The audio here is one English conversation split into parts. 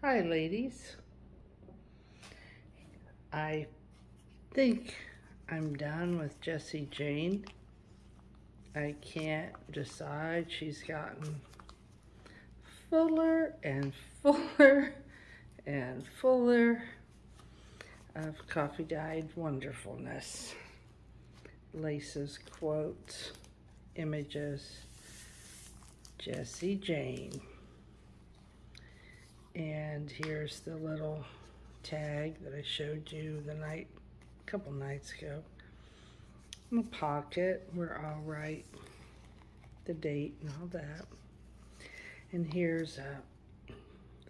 Hi, ladies. I think I'm done with Jessie Jane. I can't decide. She's gotten fuller and fuller and fuller of coffee-dyed wonderfulness. Laces, quotes, images. Jessie Jane. And here's the little tag that I showed you a couple nights ago. In the pocket, we're all right, the date and all that. And here's a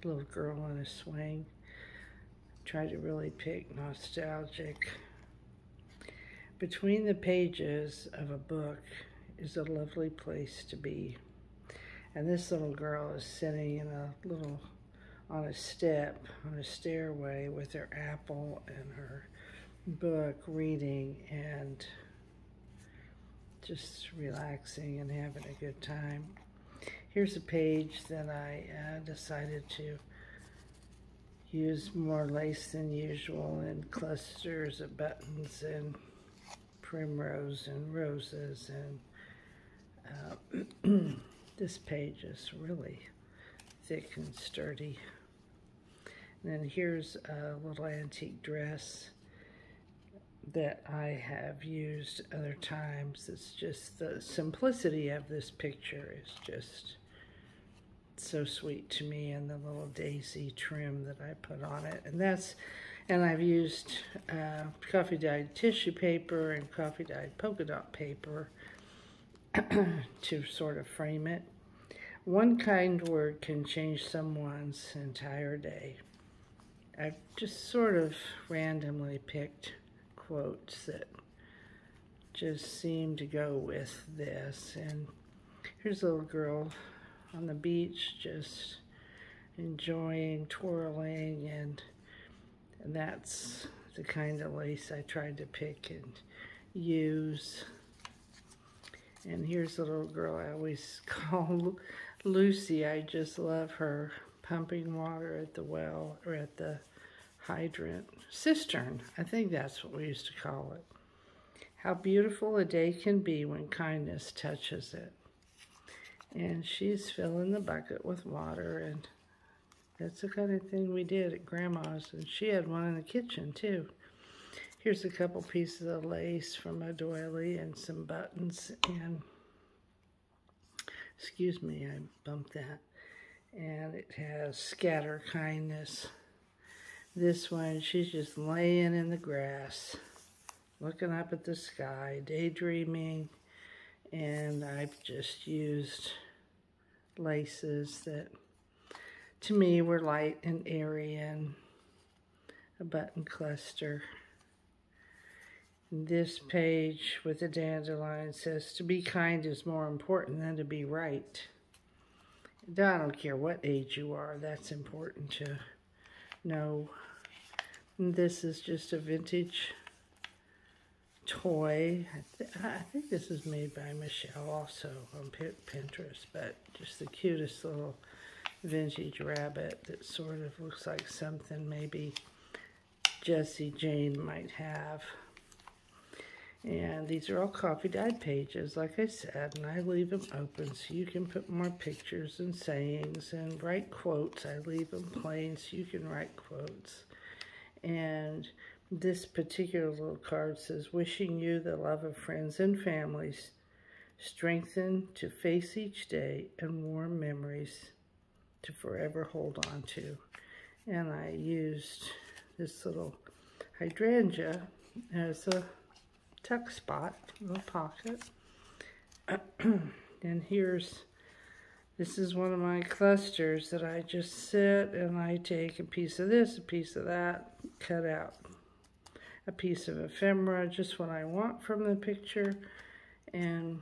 little girl on a swing. Try to really pick nostalgic. Between the pages of a book is a lovely place to be. And this little girl is sitting on a step, on a stairway with her apple and her book, reading and just relaxing and having a good time. Here's a page that I decided to use more lace than usual and clusters of buttons and primrose and roses, and this page is really thick and sturdy. And then here's a little antique dress that I have used other times. It's just the simplicity of this picture is just so sweet to me, and the little daisy trim that I put on it. And I've used coffee dyed tissue paper and coffee dyed polka dot paper to sort of frame it. One kind word can change someone's entire day. I've just sort of randomly picked quotes that just seem to go with this. And here's a little girl on the beach just enjoying twirling, and that's the kind of lace I tried to pick and use. And here's a little girl I always call Lucy. I just love her, pumping water at the well, or at the hydrant, cistern. I think that's what we used to call it. How beautiful a day can be when kindness touches it. And she's filling the bucket with water, and that's the kind of thing we did at Grandma's, and she had one in the kitchen too. Here's a couple pieces of lace from a doily and some buttons, and excuse me, I bumped that. And it has scatter kindness. This one, she's just laying in the grass, looking up at the sky, daydreaming, and I've just used laces that to me were light and airy, and a button cluster. This page with the dandelion says, "To be kind is more important than to be right." I don't care what age you are, that's important to know. And this is just a vintage toy. I think this is made by Michelle also on Pinterest, but just the cutest little vintage rabbit that sort of looks like something maybe Jessie Jane might have. And these are all coffee dyed pages, like I said, and I leave them open so you can put more pictures and sayings and write quotes. I leave them plain so you can write quotes. And this particular little card says, "Wishing you the love of friends and families, strengthen to face each day, and warm memories to forever hold on to." And I used this little hydrangea as a tuck spot, little pocket. And this is one of my clusters that I just sit and I take a piece of this, a piece of that, cut out a piece of ephemera, just what I want from the picture, and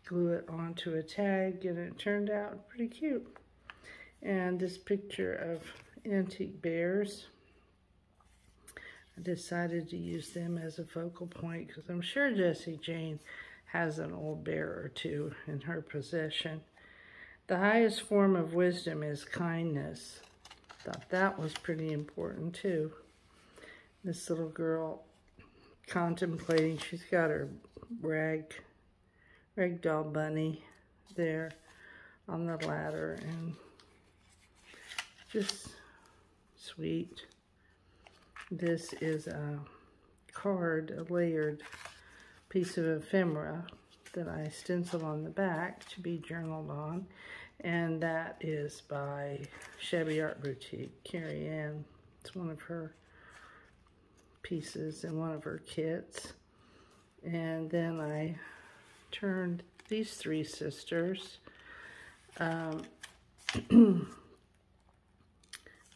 glue it onto a tag, and it turned out pretty cute. And this picture of antique bears, I decided to use them as a focal point because I'm sure Jessie Jane has an old bear or two in her possession. The highest form of wisdom is kindness. Thought that was pretty important too. This little girl contemplating, she's got her ragdoll bunny there on the ladder, and just sweet. This is a card, a layered piece of ephemera that I stencil on the back to be journaled on, and that is by Shabby Art Boutique, Carrie Ann. It's one of her pieces in one of her kits. And then I turned these three sisters and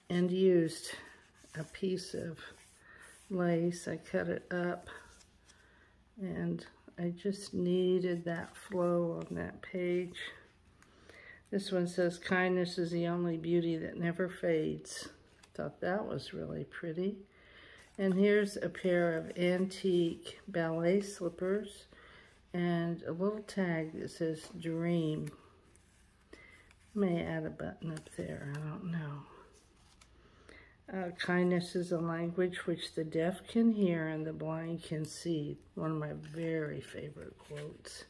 used a piece of lace. I cut it up, and I just needed that flow on that page. This one says, "Kindness is the only beauty that never fades." Thought that was really pretty. And here's a pair of antique ballet slippers and a little tag that says "Dream." May add a button up there, I don't know. Kindness is a language which the deaf can hear and the blind can see. One of my very favorite quotes.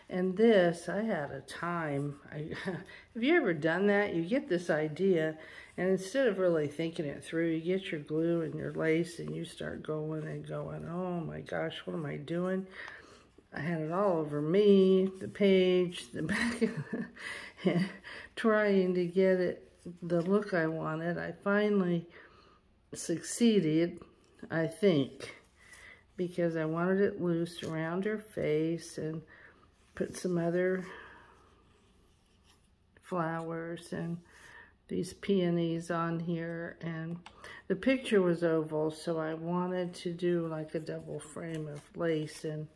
And this, I had a time. Have you ever done that? You get this idea, and instead of really thinking it through, you get your glue and your lace, and you start going and going, oh my gosh, what am I doing? I had it all over me, the page, the back, trying to get it the look I wanted. I finally succeeded, I think, because I wanted it loose around her face and put some other flowers and these peonies on here. And the picture was oval, so I wanted to do like a double frame of lace, and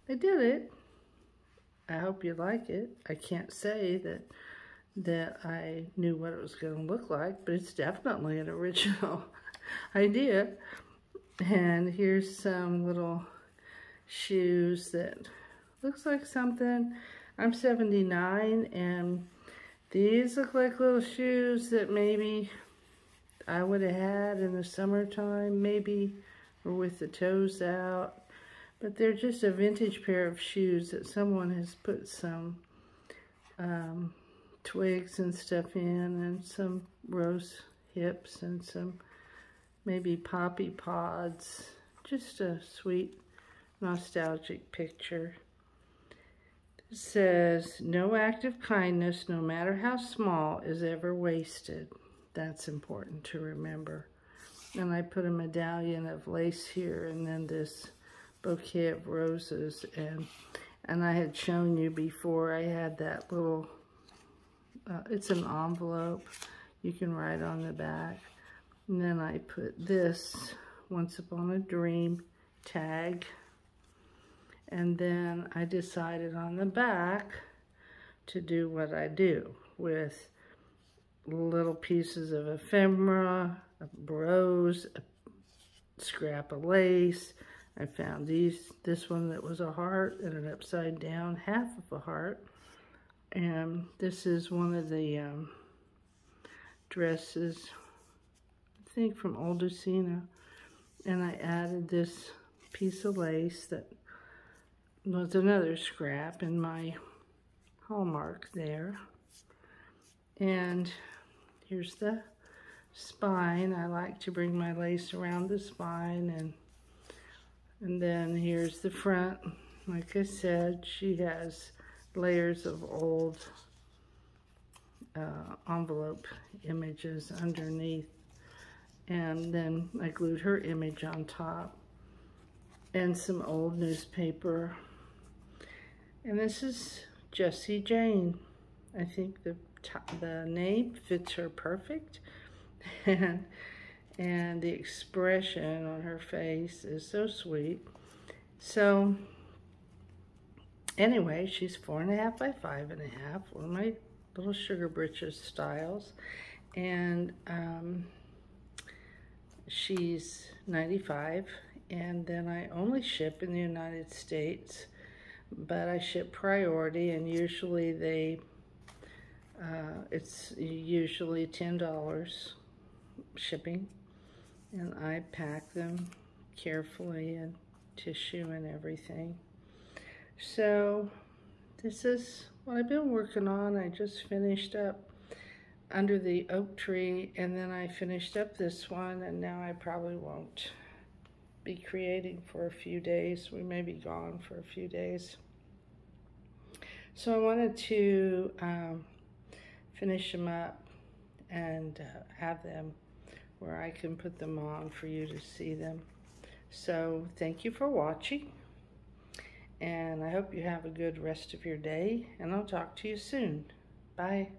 I did it. I hope you like it. I can't say that I knew what it was going to look like, but it's definitely an original idea. And here's some little shoes that looks like something. I'm 79, and these look like little shoes that maybe I would have had in the summertime, maybe, or with the toes out. But they're just a vintage pair of shoes that someone has put some twigs and stuff in, and some rose hips and some maybe poppy pods. Just a sweet, nostalgic picture. It says, "No act of kindness, no matter how small, is ever wasted." That's important to remember. And I put a medallion of lace here, and then this bouquet of roses, and I had shown you before, I had that little, it's an envelope, you can write on the back, and then I put this "Once Upon a Dream" tag, and then I decided on the back to do what I do with little pieces of ephemera, a rose, a scrap of lace. I found this one that was a heart and an upside down half of a heart. And this is one of the dresses, I think from Old Lucina. And I added this piece of lace that was another scrap in my hallmark there. And here's the spine. I like to bring my lace around the spine, and then here's the front. Like I said, she has layers of old envelope images underneath. And then I glued her image on top. And some old newspaper. And this is Jessie Jane. I think the name fits her perfect. And the expression on her face is so sweet. So anyway, she's 4.5 by 5.5, one of my little sugar britches styles. And she's 95, and then I only ship in the United States, but I ship priority, and usually it's usually $10 shipping, and I pack them carefully in tissue and everything. So this is what I've been working on. I just finished up under the oak tree, and then I finished up this one, and now I probably won't be creating for a few days. We may be gone for a few days. So I wanted to finish them up and have them where I can put them on for you to see them. So thank you for watching, and I hope you have a good rest of your day, and I'll talk to you soon. Bye.